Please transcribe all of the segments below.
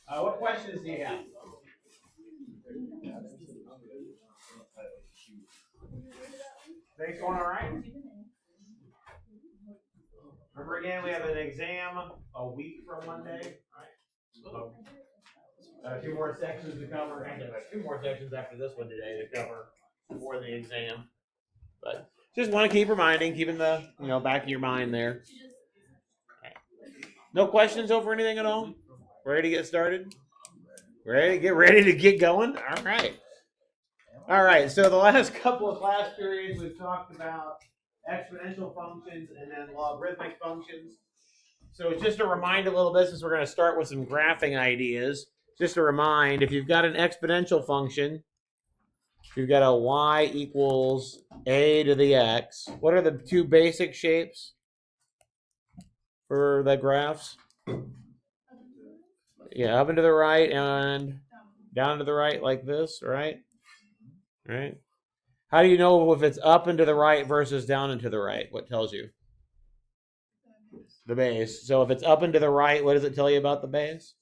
What questions do you have? Things going all right? Remember again, we have an exam a week from Monday, right? So, a few more sections to cover. And a few more sections after this one today to cover for the exam. But just want to keep reminding, keeping the back of your mind there. No questions over anything at all? Ready to get started? Ready to get going? All right. All right, so the last couple of class periods we've talked about exponential functions and then logarithmic functions. So just to remind a little bit, since we're going to start with some graphing ideas, just to remind, if you've got an exponential function, you've got a y equals a to the x. What are the two basic shapes for the graphs? Yeah, up and to the right and down to the right like this, right? Right. How do you know if it's up and to the right versus down and to the right? What tells you? The base. So if it's up and to the right, what does it tell you about the base?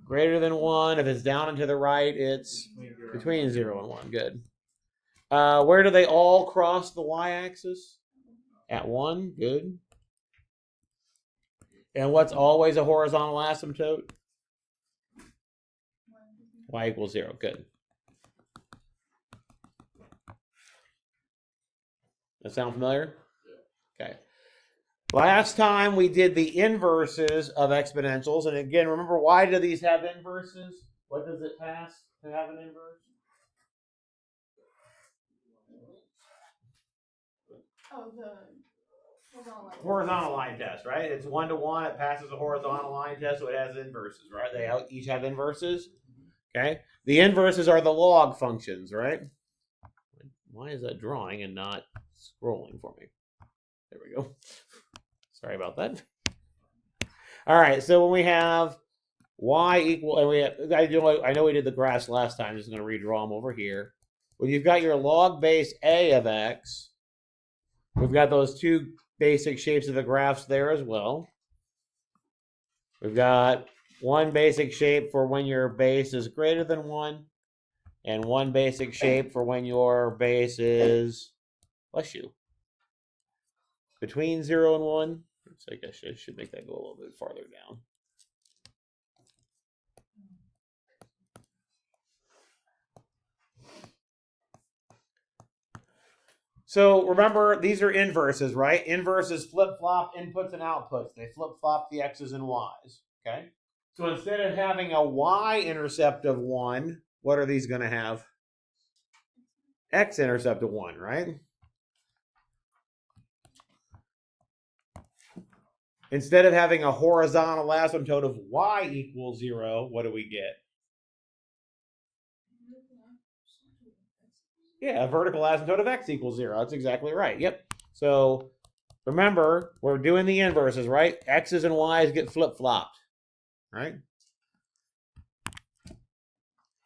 Greater than 1. If it's down and to the right, it's between 0 and 1. Good. Where do they all cross the y-axis? At 1. Good. And what's always a horizontal asymptote? Y equals 0. Good. That sound familiar? Okay. Last time we did the inverses of exponentials. And again, remember, why do these have inverses? What does it pass to have an inverse? Oh, the horizontal line test, right? It's 1 to 1. It passes a horizontal line test, so it has inverses, right? They each have inverses. Okay. The inverses are the log functions, right? Why is that drawing and not scrolling for me? There we go. Sorry about that. All right. So when we have y equal, and we have, I know we did the graphs last time. I'm just going to redraw them over here. When you've got your log base a of x, we've got those two basic shapes of the graphs there as well. We've got one basic shape for when your base is greater than 1, and one basic shape for when your base is, bless you, between 0 and 1. So I guess I should make that go a little bit farther down. So remember, these are inverses, right? Inverses flip-flop inputs and outputs. They flip-flop the x's and y's, okay? So instead of having a y-intercept of 1, what are these going to have? X-intercept of 1, right? Instead of having a horizontal asymptote of y equals 0, what do we get? Yeah, a vertical asymptote of x equals 0. That's exactly right. Yep. So remember, we're doing the inverses, right? X's and y's get flip-flopped, right?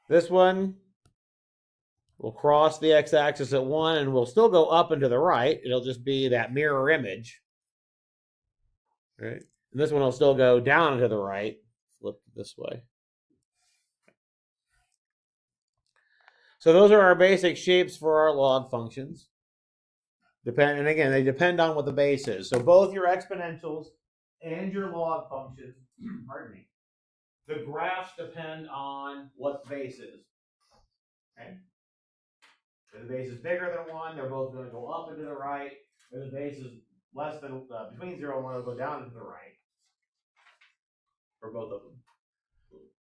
This one will cross the x-axis at 1, and we'll still go up and to the right. It'll just be that mirror image, right? And this one will still go down and to the right, flip this way. So those are our basic shapes for our log functions. And again, they depend on what the base is. So both your exponentials and your log functions, pardon me, the graphs depend on what the base is. Okay? If the base is bigger than 1, they're both going to go up and to the right. If the base is less than between 0 and 1, it'll go down and to the right for both of them.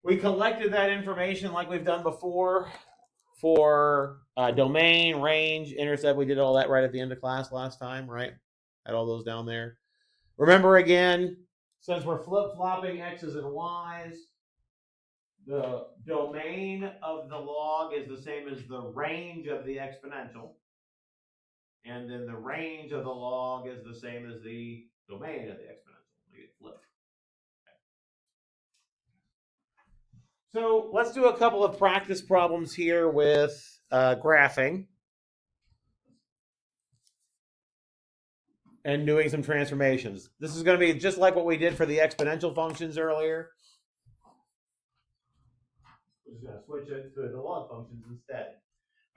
We collected that information like we've done before for domain, range, intercept. We did all that right at the end of class last time, right? Had all those down there. Remember again, since we're flip-flopping x's and y's, the domain of the log is the same as the range of the exponential. And then the range of the log is the same as the domain of the exponential. We get flipped. So let's do a couple of practice problems here with graphing and doing some transformations. This is going to be just like what we did for the exponential functions earlier. We're just going to switch it to the log functions instead.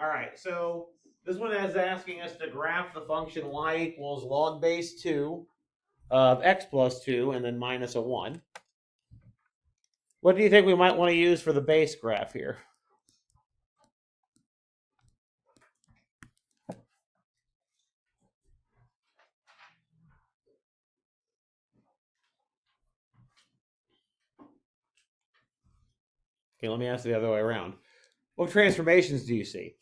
All right, so this one is asking us to graph the function y equals log base 2 of x plus 2 and then minus a 1. What do you think we might want to use for the base graph here? Okay, let me ask it the other way around. What transformations do you see?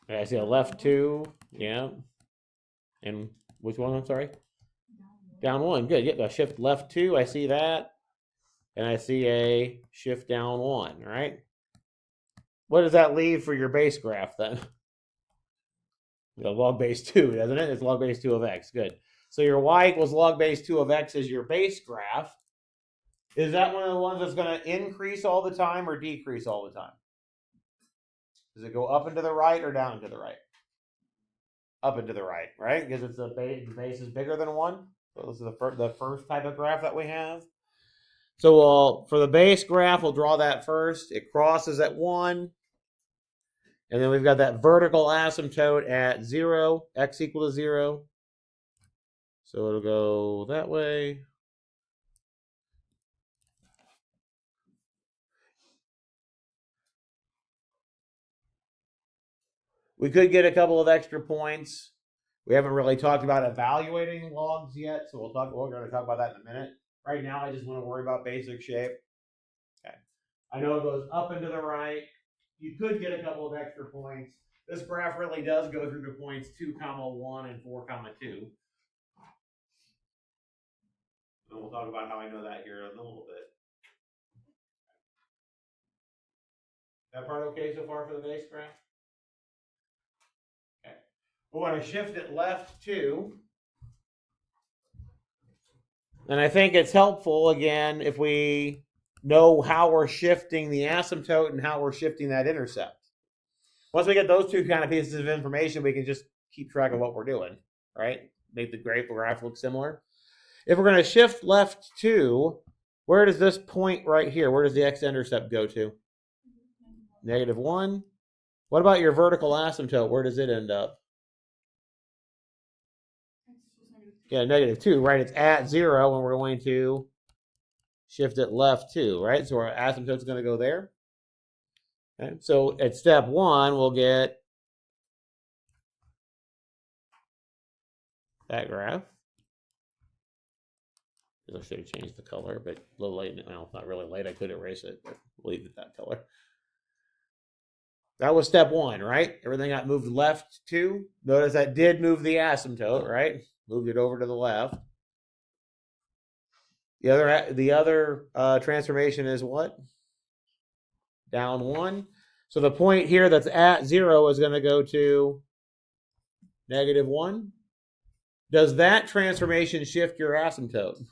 Okay, I see a left 2, yeah. And which one, I'm sorry? Down 1, good. Yep, a shift left 2, I see that. And I see a shift down 1, right? What does that leave for your base graph then? Log base 2, doesn't it? It's log base 2 of x, good. So your y equals log base 2 of x is your base graph. Is that one of the ones that's going to increase all the time or decrease all the time? Does it go up and to the right or down and to the right? Up and to the right, right? Because it's the base is bigger than 1. So this is the first type of graph that we have. So for the base graph, we'll draw that first. It crosses at 1. And then we've got that vertical asymptote at 0, x equal to 0. So it'll go that way. We could get a couple of extra points. We haven't really talked about evaluating logs yet, so we're going to talk about that in a minute. Right now, I just want to worry about basic shape. Okay. I know it goes up and to the right. You could get a couple of extra points. This graph really does go through the points 2, 1 and 4, 2. And we'll talk about how I know that here in a little bit. That part okay so far for the base graph? Okay. We want to shift it left 2. And I think it's helpful, again, if we know how we're shifting the asymptote and how we're shifting that intercept. Once we get those two kind of pieces of information, we can just keep track of what we're doing, right? Make the graph look similar. If we're going to shift left 2, where does this point right here, where does the x-intercept go to? -1. What about your vertical asymptote? Where does it end up? Yeah, -2, right? It's at 0, and we're going to shift it left 2, right? So our asymptote's going to go there. Okay, so at step 1, we'll get that graph. I should have changed the color, but a little late. Well, not really late. I could erase it, but we'll leave it that color. That was step 1, right? Everything got moved left 2. Notice that did move the asymptote, right? Moved it over to the left. The other transformation is what? Down 1. So the point here that's at 0 is going to go to -1. Does that transformation shift your asymptote?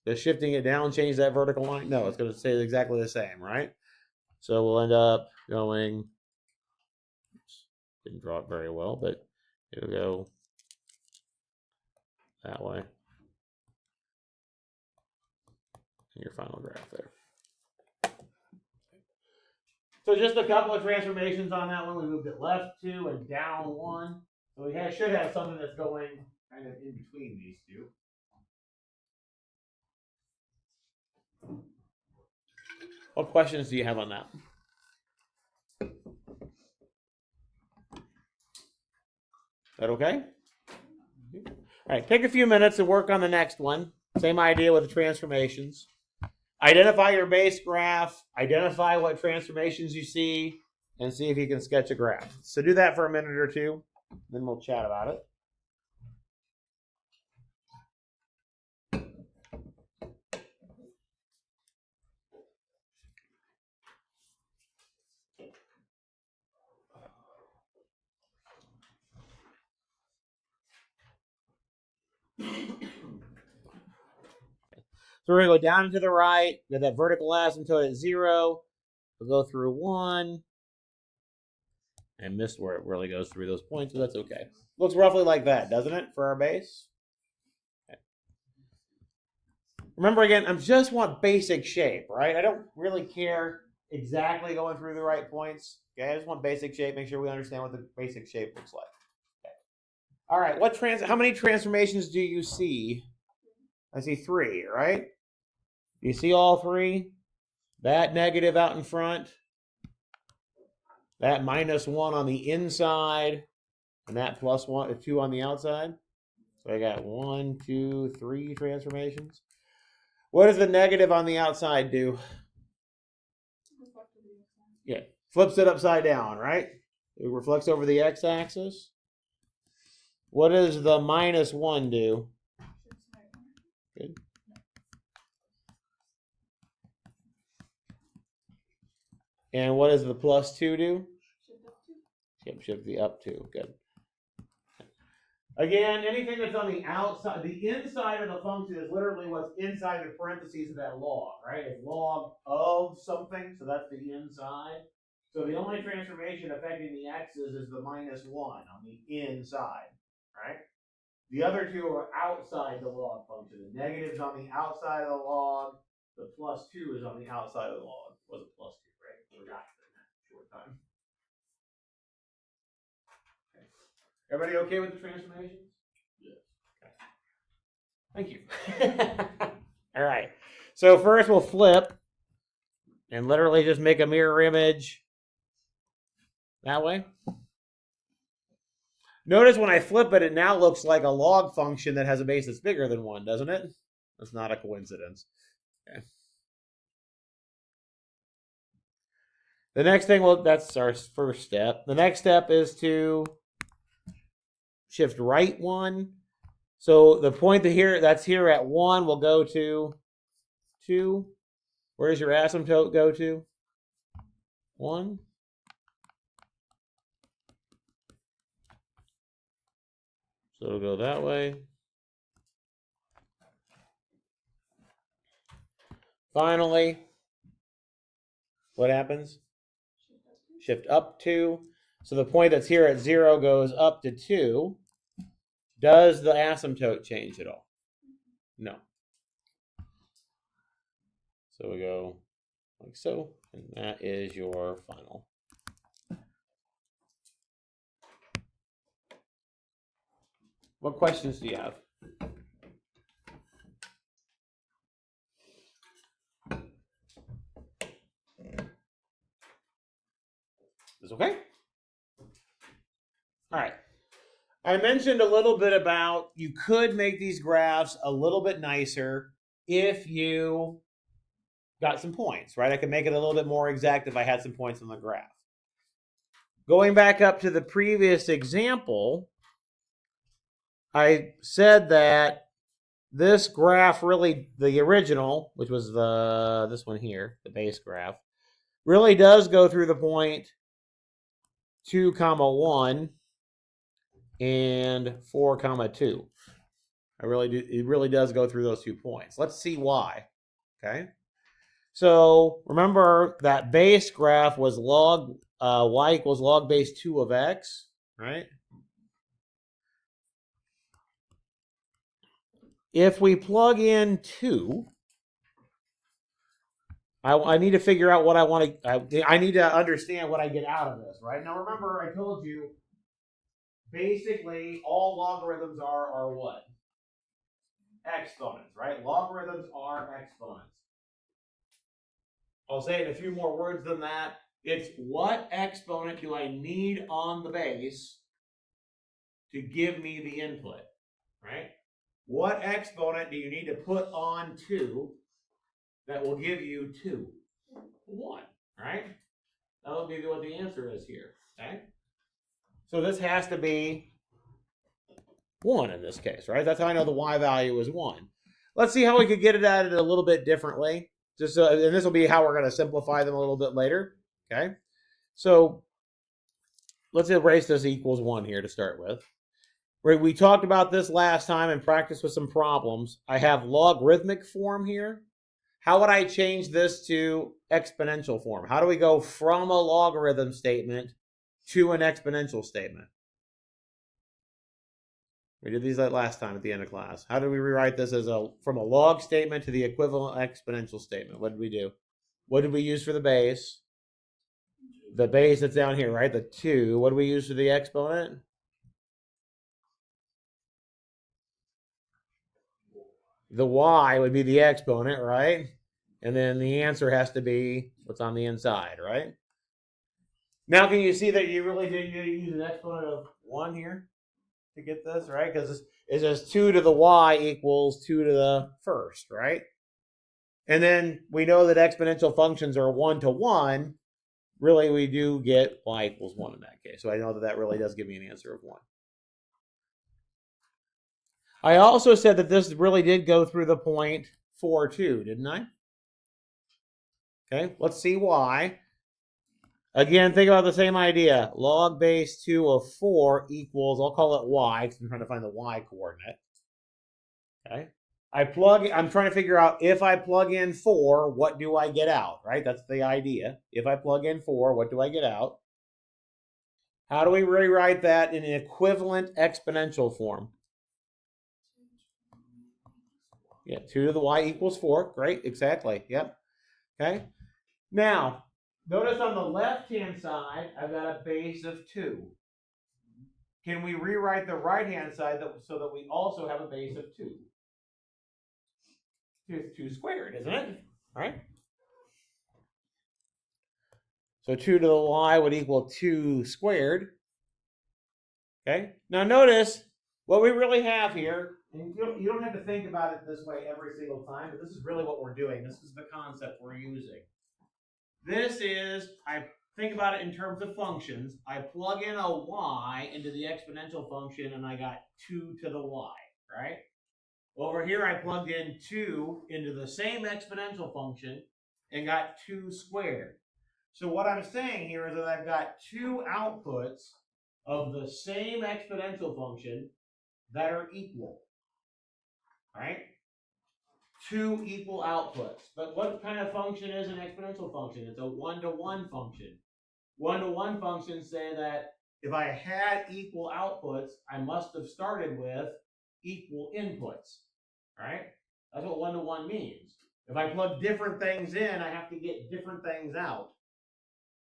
Does shifting it down change that vertical line? No, it's going to stay exactly the same, right? So we'll end up going, didn't draw it very well, but it'll go that way. And your final graph there. So just a couple of transformations on that one. We moved it left 2 and down 1. So we should have something that's going kind of in between these two. What questions do you have on that? Is that okay? All right, take a few minutes to work on the next one. Same idea with the transformations. Identify your base graph, identify what transformations you see, and see if you can sketch a graph. So do that for a minute or two, then we'll chat about it. So we're going to go down and to the right, get that vertical asymptote at 0. We'll go through 1. I missed where it really goes through those points, so that's okay. Looks roughly like that, doesn't it, for our base? Okay. Remember again, I just want basic shape, right? I don't really care exactly going through the right points. Okay, I just want basic shape. Make sure we understand what the basic shape looks like. Okay. All right, how many transformations do you see? I see 3, right? You see all 3? That negative out in front, that -1 on the inside, and that +2 on the outside. So I got 1, 2, 3 transformations. What does the negative on the outside do? Yeah, flips it upside down, right? It reflects over the x-axis. What does the -1 do? Good. And what does the +2 do? Shift the up 2. Good. Again, anything that's on the outside, the inside of the function is literally what's inside the parentheses of that log, right? It's log of something, so that's the inside. So the only transformation affecting the x's is the -1 on the inside, right? The other 2 are outside the log function. The negative's on the outside of the log. The +2 is on the outside of the log. Was it +2, right? Forgot that short time. Okay. Everybody okay with the transformations? Yes. Okay. Thank you. All right. So first we'll flip and literally just make a mirror image that way. Notice when I flip it, it now looks like a log function that has a base that's bigger than 1, doesn't it? That's not a coincidence. Okay. The next thing, that's our first step. The next step is to shift right 1. So the point that's here at 1 will go to 2. Where does your asymptote go to? 1. So it'll go that way. Finally, what happens? Shift up 2. So the point that's here at 0 goes up to 2. Does the asymptote change at all? No. So we go like so, and that is your final. What questions do you have? Is okay? All right. I mentioned a little bit about you could make these graphs a little bit nicer if you got some points, right? I could make it a little bit more exact if I had some points on the graph. Going back up to the previous example, I said that this graph really, the original, which was this one here, the base graph, really does go through the point 2, 1 and 4, 2. It really does go through those 2 points. Let's see why. Okay. So remember that base graph was log y equals log base 2 of x, right? If we plug in 2, I need to figure out what I want to. I need to understand what I get out of this, right? Now remember, I told you basically all logarithms are what? Exponents, right? Logarithms are exponents. I'll say it in a few more words than that. It's what exponent do I need on the base to give me the input, right? What exponent do you need to put on 2 that will give you 2? 1, right? That will be what the answer is here, okay? So this has to be 1 in this case, right? That's how I know the y value is 1. Let's see how we could get it at it a little bit differently. And this will be how we're going to simplify them a little bit later, okay? So let's erase this equals 1 here to start with. We talked about this last time and practiced with some problems. I have logarithmic form here. How would I change this to exponential form? How do we go from a logarithm statement to an exponential statement? We did these last time at the end of class. How did we rewrite this as from a log statement to the equivalent exponential statement? What did we do? What did we use for the base? The base that's down here, right? The 2. What do we use for the exponent? The y would be the exponent, right? And then the answer has to be what's on the inside, right? Now, can you see that you really did use an exponent of 1 here to get this, right? Because it's just 2 to the y equals 2 to the first, right? And then we know that exponential functions are 1 to 1. Really, we do get y equals 1 in that case. So I know that really does give me an answer of 1. I also said that this really did go through the point 4 too, didn't I? Okay, let's see why. Again, think about the same idea. Log base 2 of 4 equals, I'll call it y because I'm trying to find the y coordinate. Okay. I'm trying to figure out if I plug in 4, what do I get out, right? That's the idea. If I plug in 4, what do I get out? How do we rewrite that in an equivalent exponential form? Yeah, 2 to the y equals 4. Great, exactly. Yep. Okay. Now, notice on the left-hand side, I've got a base of 2. Can we rewrite the right-hand side so that we also have a base of 2? It's 2 squared, isn't it? All right. So 2 to the y would equal 2 squared. Okay. Now notice what we really have here, and you don't have to think about it this way every single time, but this is really what we're doing. This is the concept we're using. This is, I think about it in terms of functions. I plug in a y into the exponential function, and I got 2 to the y, right? Over here, I plugged in 2 into the same exponential function and got 2 squared. So what I'm saying here is that I've got 2 outputs of the same exponential function that are equal, right? 2 equal outputs. But what kind of function is an exponential function? It's a 1-to-1 function. 1-to-1 functions say that if I had equal outputs, I must have started with equal inputs, right? That's what 1-to-1 means. If I plug different things in, I have to get different things out.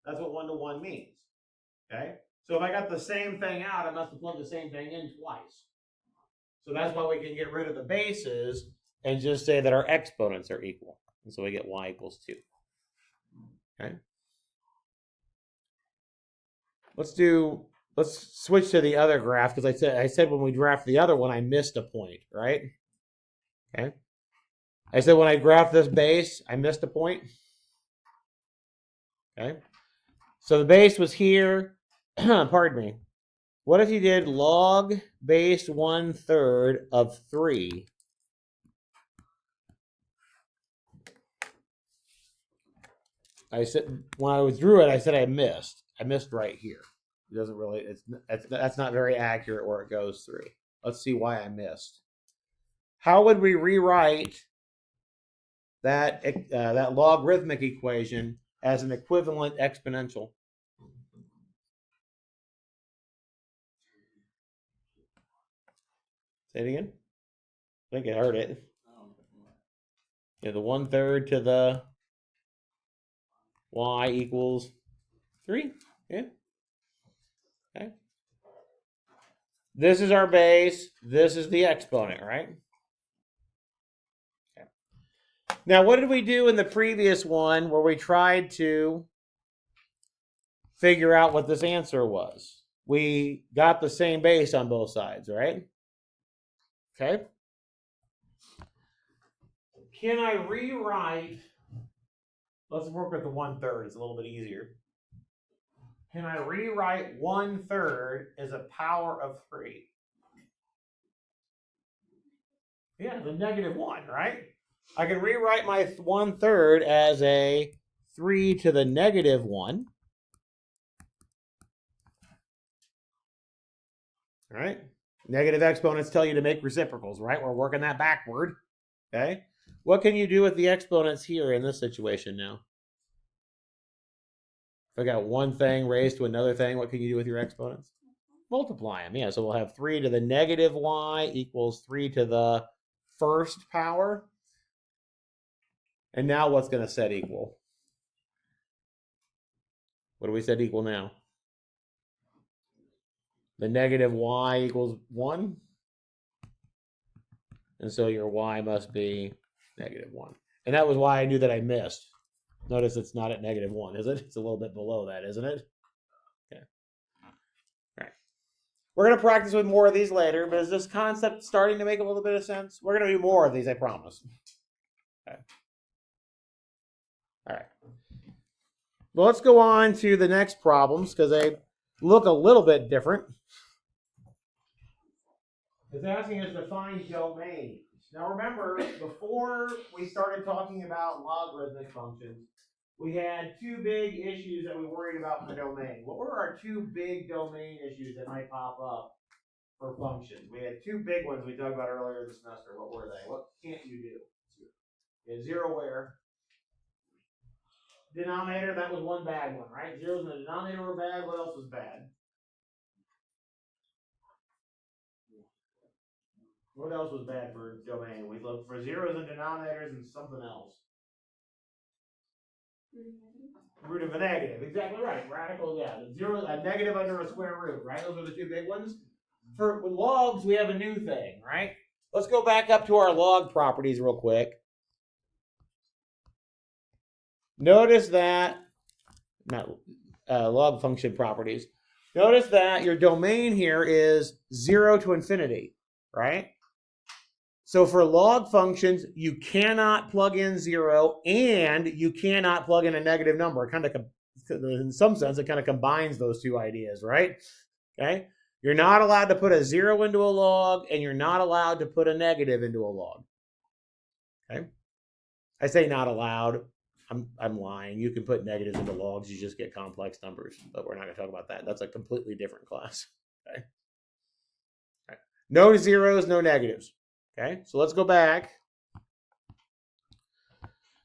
That's what 1-to-1 means, okay? So if I got the same thing out, I must have plugged the same thing in twice. So that's why we can get rid of the bases and just say that our exponents are equal. And so we get y equals 2. Okay. Let's switch to the other graph because I said when we graphed the other one, I missed a point, right? Okay. I said when I graphed this base, I missed a point. Okay. So the base was here. Pardon me. What if you did log base 1/3 of 3? I said when I withdrew it, I said I missed. I missed right here. It doesn't really. That's not very accurate where it goes through. Let's see why I missed. How would we rewrite that logarithmic equation as an equivalent exponential? Say it again. I think I heard it. Yeah, the 1/3 to the y equals 3. Yeah. Okay. This is our base. This is the exponent, right? Okay. Now, what did we do in the previous one where we tried to figure out what this answer was? We got the same base on both sides, right? Okay. Can I rewrite? Let's work with the 1/3. It's a little bit easier. Can I rewrite 1/3 as a power of 3? Yeah, the -1, right? I can rewrite my 1/3 as a 3 to the -1. All right. Negative exponents tell you to make reciprocals, right? We're working that backward. Okay. What can you do with the exponents here in this situation now? If I got one thing raised to another thing, what can you do with your exponents? multiply them. Yeah, so we'll have 3 to the negative y equals 3 to the first power. And now what's going to set equal? What do we set equal now? The negative y equals 1. And so your y must be negative 1. And that was why I knew that I missed. Notice it's not at negative 1, is it? It's a little bit below that, isn't it? Okay. All right. We're going to practice with more of these later, but is this concept starting to make a little bit of sense? We're going to do more of these, I promise. Okay. All right. Well, let's go on to the next problems because they look a little bit different. It's asking us to find domains. Now remember, before we started talking about logarithmic functions, we had two big issues that we worried about for the domain. What were our two big domain issues that might pop up for functions? We had two big ones we talked about earlier this semester. What were they? What can't you do? You had zero where? Denominator, that was one bad one, right? Zeros in the denominator were bad. What else was bad? What else was bad for domain? We looked for zeros and denominators and something else. Root of a negative. Exactly right. Radical, yeah. A negative under a square root, right? Those are the two big ones. With logs, we have a new thing, right? Let's go back up to our log properties real quick. Notice that, log function properties. Notice that your domain here is 0 to infinity, right? So for log functions, you cannot plug in 0 and you cannot plug in a negative number. It kind of, in some sense, it kind of combines those two ideas, right? Okay. You're not allowed to put a 0 into a log and you're not allowed to put a negative into a log. Okay. I say not allowed. I'm lying. You can put negatives into logs. You just get complex numbers, but we're not going to talk about that. That's a completely different class. Okay. All right. No zeros, no negatives. Okay, so let's go back.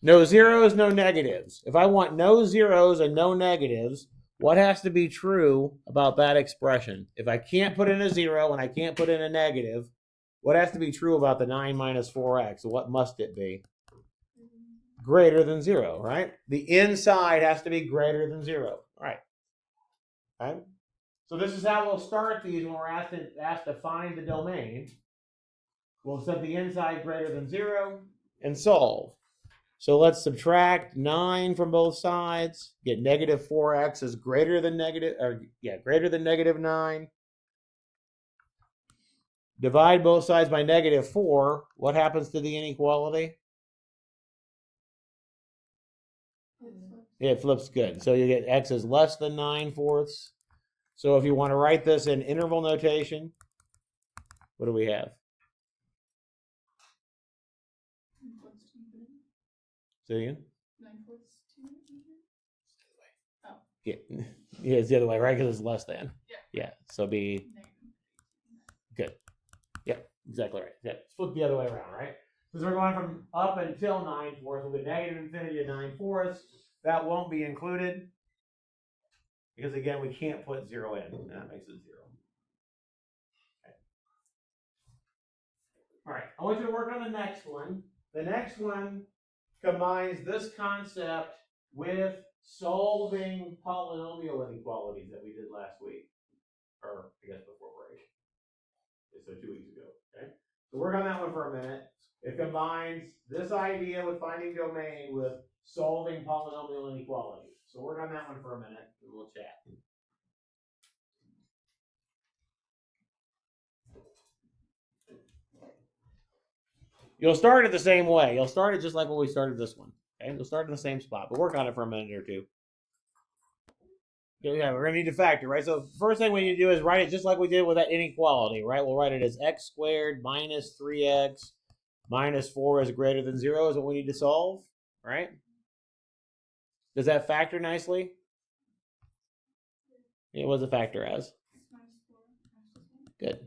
No zeros, no negatives. If I want no zeros and no negatives, what has to be true about that expression? If I can't put in a 0 and I can't put in a negative, what has to be true about the 9 minus 4x? What must it be? Greater than 0, right? The inside has to be greater than 0. All right. Okay. So this is how we'll start these when we're asked to find the domain. We'll set the inside greater than 0 and solve. So let's subtract 9 from both sides. Get negative 4x is greater than negative 9. Divide both sides by negative 4. What happens to the inequality? It flips good. So you get x is less than 9/4. So if you want to write this in interval notation, what do we have? Say again? 9/4 to? Oh. Yeah, it's the other way, right? Because it's less than. Yeah. So be good. Yep, exactly right. Yeah, flip the other way around, right? Because we're going from up until 9/4, we'll get negative infinity to 9/4. That won't be included because again we can't put 0 in. That makes it 0. Okay. All right. I want you to work on the next one. The next one combines this concept with solving polynomial inequalities that we did last week, or I guess before break. So 2 weeks ago. Okay, so work on that one for a minute. It combines this idea with finding domain with solving polynomial inequalities. So work on that one for a minute, and we'll chat. You'll start it the same way. You'll start it just like when we started this one. Okay, you'll start in the same spot, but work on it for a minute or two. Yeah, we're going to need to factor, right? So first thing we need to do is write it just like we did with that inequality, right? We'll write it as x squared minus 3x minus 4 is greater than 0 is what we need to solve, right? Does that factor nicely? Yeah, what does it factor as? Good.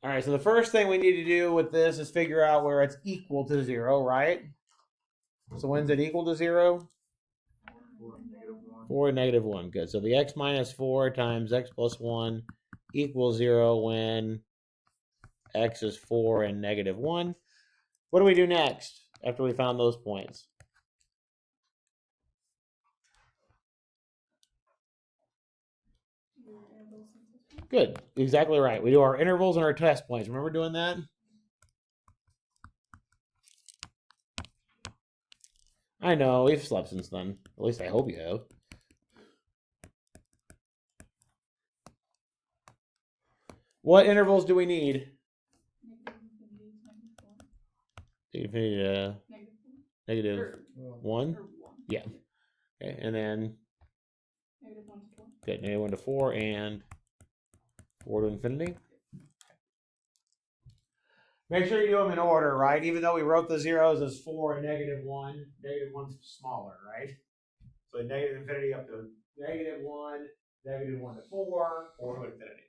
All right, so the first thing we need to do with this is figure out where it's equal to 0, right? So when's it equal to 0? 4 and negative 1. Good. So the x minus 4 times x plus 1 equals 0 when x is 4 and negative 1. What do we do next after we found those points? Good. Exactly right. We do our intervals and our test points. Remember doing that? I know. We've slept since then. At least I hope you have. What intervals do we need? Infinity negative 1? Yeah. Okay, and then Negative 1 to 4. Okay, negative 1 to 4 and 4 to infinity. Make sure you do them in order, right? Even though we wrote the zeros as 4 and negative 1, negative 1's smaller, right? So negative infinity up to negative 1 to 4, 4 to infinity.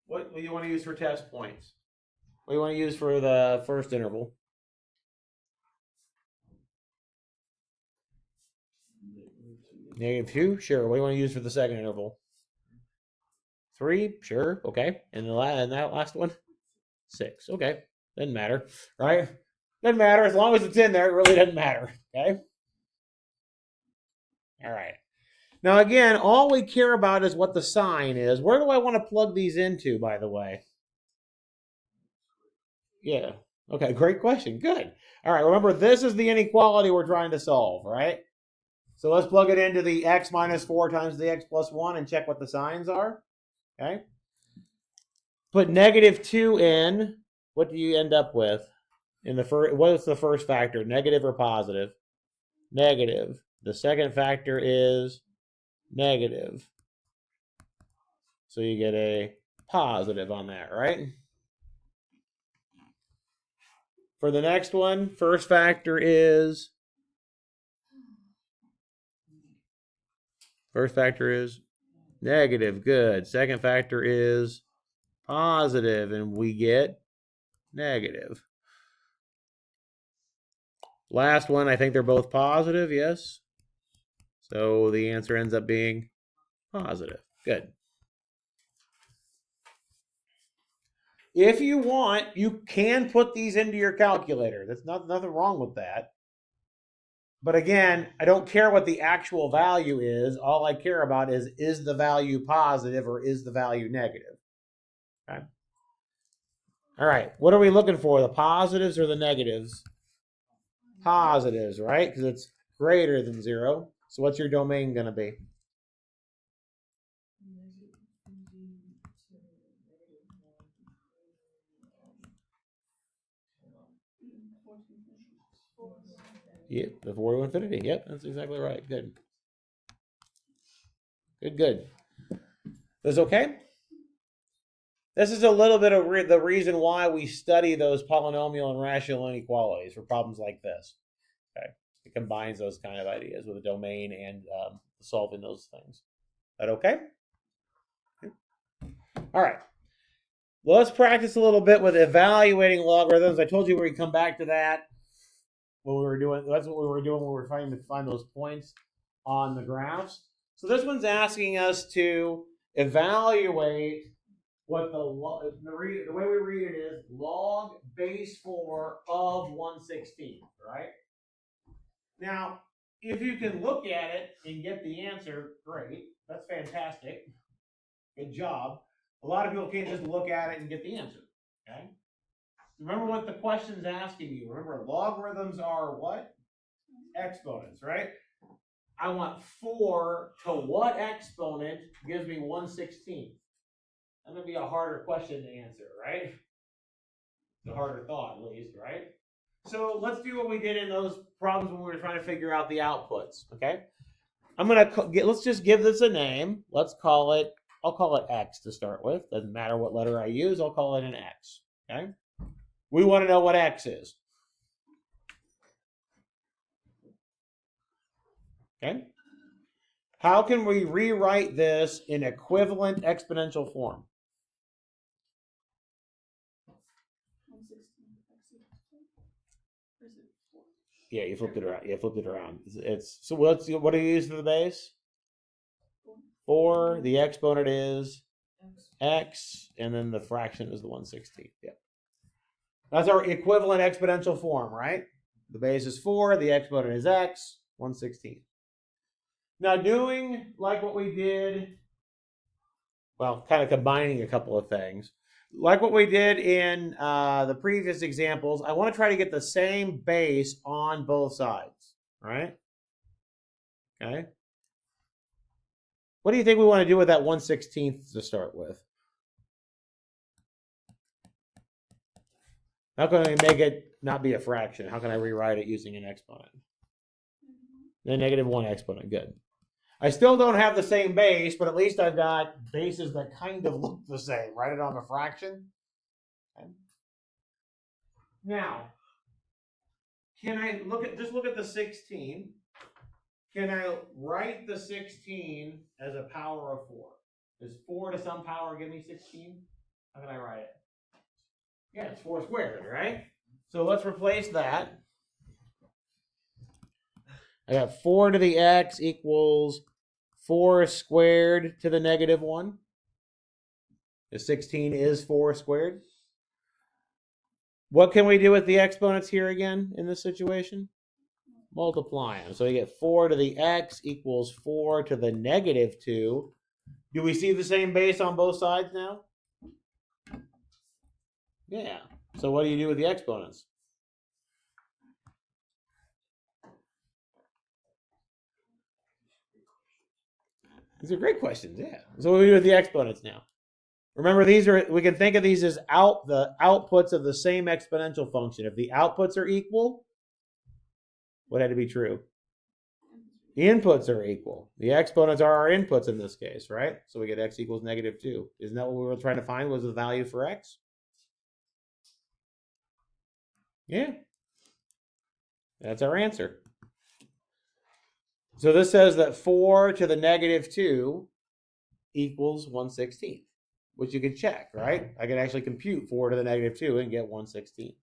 What do you want to use for test points? What do you want to use for the first interval? Negative 2? Sure. What do you want to use for the second interval? 3? Sure. Okay. And that last one? 6. Okay. Doesn't matter, right? Doesn't matter. As long as it's in there, it really doesn't matter. Okay? All right. Now, again, all we care about is what the sign is. Where do I want to plug these into, by the way? Yeah. Okay, great question. Good. All right, remember, this is the inequality we're trying to solve, right? So let's plug it into the x minus 4 times the x plus 1 and check what the signs are. Okay? Put negative 2 in. What do you end up with? What is the first factor, negative or positive? Negative. The second factor is negative. So you get a positive on that, right? For the next one, first factor is negative. Good. Second factor is positive, and we get negative. Last one, I think they're both positive, yes? So the answer ends up being positive. Good. If you want, you can put these into your calculator. There's nothing wrong with that. But again, I don't care what the actual value is. All I care about is the value positive or is the value negative? Okay. All right. What are we looking for? The positives or the negatives? Positives, right? Because it's greater than 0. So what's your domain going to be? Yep, the 4 to infinity. Yep, that's exactly right. Good. Good. That's okay? This is a little bit of the reason why we study those polynomial and rational inequalities for problems like this. Okay, it combines those kind of ideas with a domain and solving those things. Is that okay? All right. Well, let's practice a little bit with evaluating logarithms. I told you we'd come back to that when we were doing. That's what we were doing when we were trying to find those points on the graphs. So this one's asking us to evaluate what the way we read it is log base 4 of 1/16, right? Now, if you can look at it and get the answer, great. That's fantastic. Good job. A lot of people can't just look at it and get the answer. Okay. Remember what the question's asking you. Remember, logarithms are what? Exponents, right? I want 4 to what exponent gives me 1/16? That's going to be a harder question to answer, right? It's a harder thought, at least, right? So let's do what we did in those problems when we were trying to figure out the outputs, okay? Let's just give this a name. I'll call it X to start with. Doesn't matter what letter I use, I'll call it an X, okay? We want to know what X is. Okay? How can we rewrite this in equivalent exponential form? 1/16 x equals 4. Or is it 4? Yeah, you flipped it around. Yeah, flipped it around. It's so what do you use for the base? 4. The exponent is x, and then the fraction is the 1/16. Yeah. That's our equivalent exponential form, right? The base is 4, the exponent is x, 1/16. Now doing like what we did, well, kind of combining a couple of things. Like what we did in the previous examples, I want to try to get the same base on both sides, right? Okay. What do you think we want to do with that 1/16 to start with? How can I make it not be a fraction? How can I rewrite it using an exponent? The -1 exponent, good. I still don't have the same base, but at least I've got bases that kind of look the same. Write it on a fraction. Okay. Now, can I look at the 16? Can I write the 16 as a power of 4? Does 4 to some power give me 16? How can I write it? Yeah, it's 4 squared, right? So let's replace that. I got 4 to the x equals 4 squared to the -1. The 16 is 4 squared. What can we do with the exponents here again in this situation? Multiply them. So we get 4 to the x equals 4 to the -2. Do we see the same base on both sides now? Yeah. So what do you do with the exponents? These are great questions, yeah. So what do we do with the exponents now? Remember, we can think of these as the outputs of the same exponential function. If the outputs are equal, what had to be true? The inputs are equal. The exponents are our inputs in this case, right? So we get x equals -2. Isn't that what we were trying to find was the value for x? Yeah. That's our answer. So this says that 4 to the -2 equals 1/16, which you can check, right? I can actually compute 4 to the -2 and get 1/16.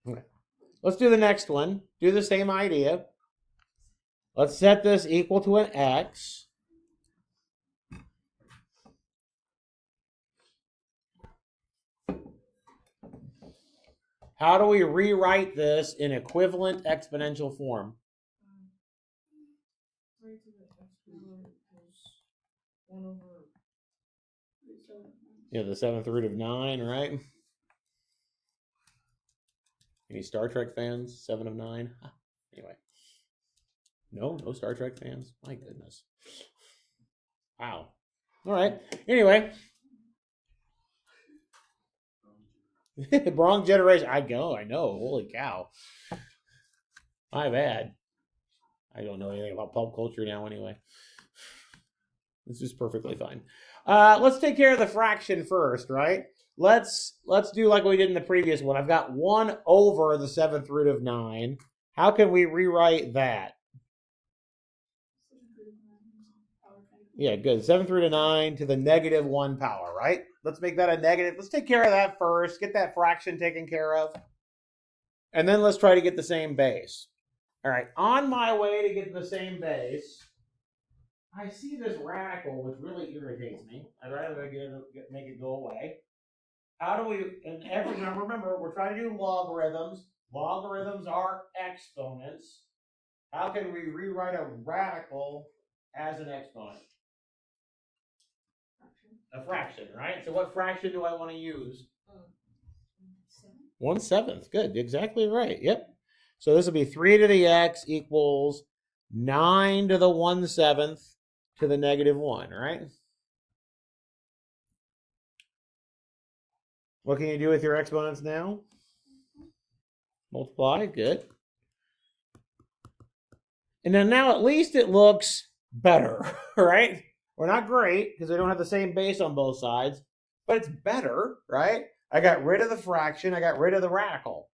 Okay. Let's do the next one. Do the same idea. Let's set this equal to an x. How do we rewrite this in equivalent exponential form? Right to the x power is 1 over 7. Yeah, the 7th root of 9, right? Any Star Trek fans? 7 of 9? Anyway. No Star Trek fans? My goodness. Wow. All right. Anyway. Wrong generation. I know. Holy cow. My bad. I don't know anything about pulp culture now anyway. This is perfectly fine. Let's take care of the fraction first, right? Let's do like we did in the previous one. I've got 1 over the 7th root of 9. How can we rewrite that? Yeah, good. 7th root of 9 to the -1 power, right? Let's make that a negative. Let's take care of that first. Get that fraction taken care of. And then let's try to get the same base. All right, on my way to get the same base, I see this radical, which really irritates me. I'd rather make it go away. How do we, remember, we're trying to do logarithms. Logarithms are exponents. How can we rewrite a radical as an exponent? A fraction, right? So what fraction do I want to use? 1/7. Good, exactly right. Yep. So this will be 3 to the x equals 9 to the 1/7 to the -1, right? What can you do with your exponents now? Multiply, good. And then now at least it looks better, right? We're not great because we don't have the same base on both sides, but it's better, right? I got rid of the fraction. I got rid of the radical,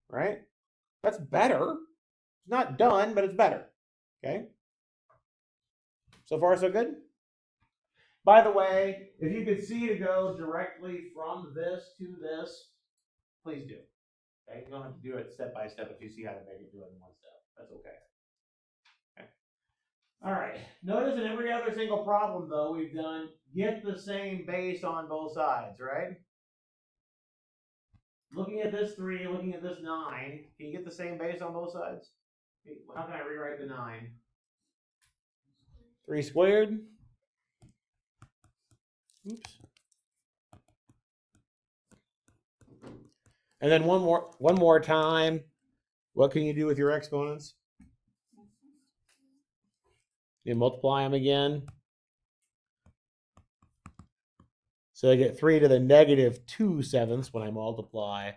right? That's better. It's not done, but it's better, okay? So far, so good? By the way, if you could see to go directly from this to this, please do. Okay, you don't have to do it step by step if you see how to make it do it in one step. That's okay. Okay. All right. Notice in every other single problem, though, we've done get the same base on both sides, right? Looking at this 3, looking at this 9, can you get the same base on both sides? How can I rewrite the 9? 3 squared. Oops. And then one more time. What can you do with your exponents? You multiply them again. So I get 3 to the negative 2/7 when I multiply.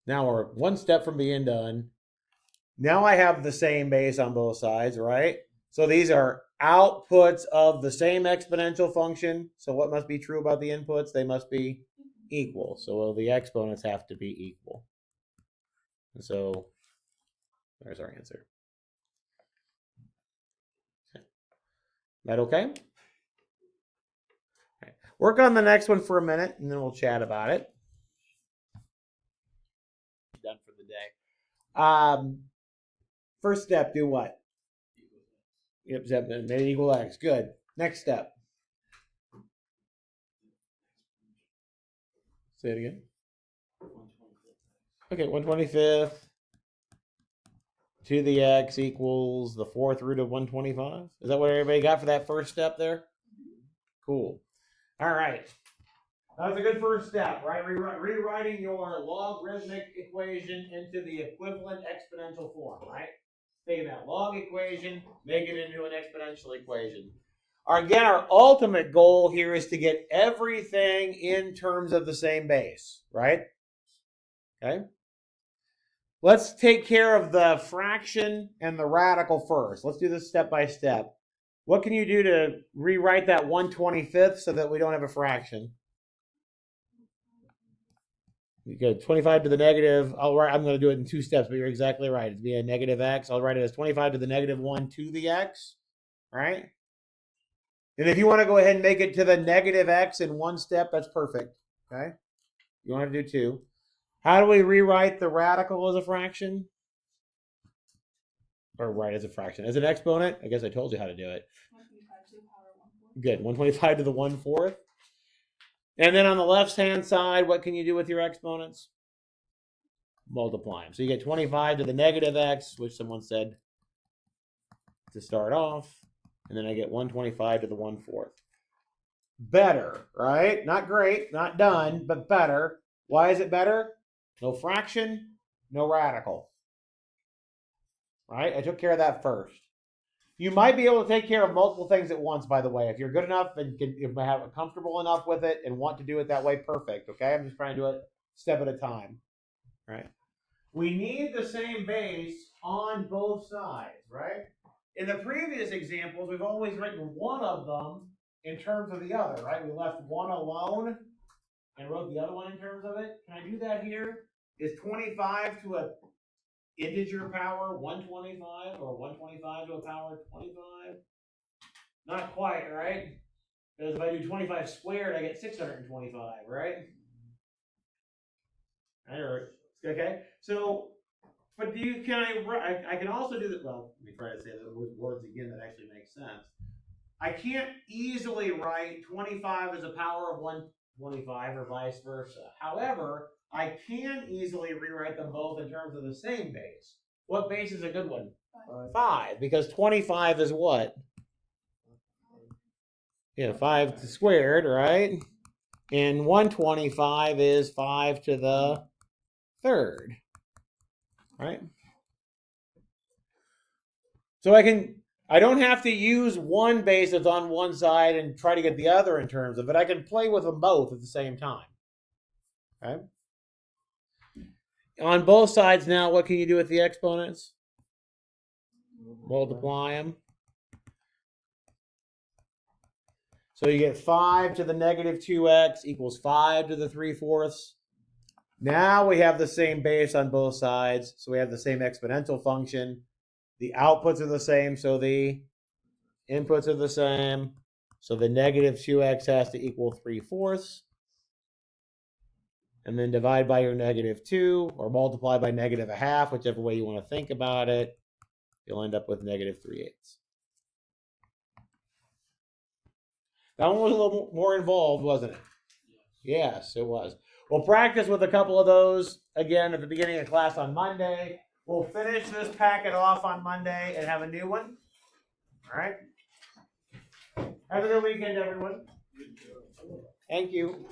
Now we're one step from being done. Now I have the same base on both sides, right? So these are outputs of the same exponential function. So what must be true about the inputs? They must be equal. So the exponents have to be equal. And so there's our answer. Okay. That okay? Okay. Work on the next one for a minute, and then we'll chat about it. Done for the day. First step, do what? Yep, made it equal x. Good. Next step. Say it again. Okay, 1/25 to the x equals the 4th root of 125. Is that what everybody got for that first step there? Cool. All right. That's a good first step, right? Rewriting your logarithmic equation into the equivalent exponential form, right? Taking that log equation, make it into an exponential equation. Again, our ultimate goal here is to get everything in terms of the same base, right? Okay. Let's take care of the fraction and the radical first. Let's do this step by step. What can you do to rewrite that 1/25 so that we don't have a fraction? You go 25 to the negative. I'm going to do it in 2 steps, but you're exactly right. It'd be a negative x. I'll write it as 25 to the negative 1 to the x, right? And if you want to go ahead and make it to the negative x in 1 step, that's perfect, okay? You don't have to do 2. How do we rewrite the radical as a fraction? Or right as a fraction. As an exponent? I guess I told you how to do it. 125 to the power 1/4. Good. 125 to the 1/4. And then on the left-hand side, what can you do with your exponents? Multiply them. So you get 25 to the negative x, which someone said to start off. And then I get 125 to the 1/4. Better, right? Not great, not done, but better. Why is it better? No fraction, no radical. Right? I took care of that first. You might be able to take care of multiple things at once, by the way. If you're good enough and can have comfortable enough with it and want to do it that way, perfect. Okay? I'm just trying to do it step at a time. Right? We need the same base on both sides, right? In the previous examples, we've always written one of them in terms of the other, right? We left one alone and wrote the other one in terms of it. Can I do that here? Is 25 to a integer power 125 or 125 to a power 25? Not quite, right? Because if I do 25 squared, I get 625, right? Okay. So, but I can also do that. Well, let me try to say that with words again that actually make sense. I can't easily write 25 as a power of 125 or vice versa. However, I can easily rewrite them both in terms of the same base. What base is a good one? 5, because 25 is what? Yeah, 5 squared, right? And 125 is 5 to the 3rd, right? So I don't have to use one base that's on one side and try to get the other in terms of it. I can play with them both at the same time, okay? On both sides now, what can you do with the exponents? Multiply them. So you get 5 to the negative 2x equals 5 to the 3/4. Now we have the same base on both sides, so we have the same exponential function. The outputs are the same, so the inputs are the same. So the negative 2x has to equal 3/4. and then divide by your -2 or multiply by -1/2, whichever way you want to think about it. You'll end up with -3/8. That one was a little more involved, wasn't it? Yes, it was. We'll practice with a couple of those again at the beginning of class on Monday. We'll finish this packet off on Monday and have a new one. All right? Have a good weekend, everyone. Thank you.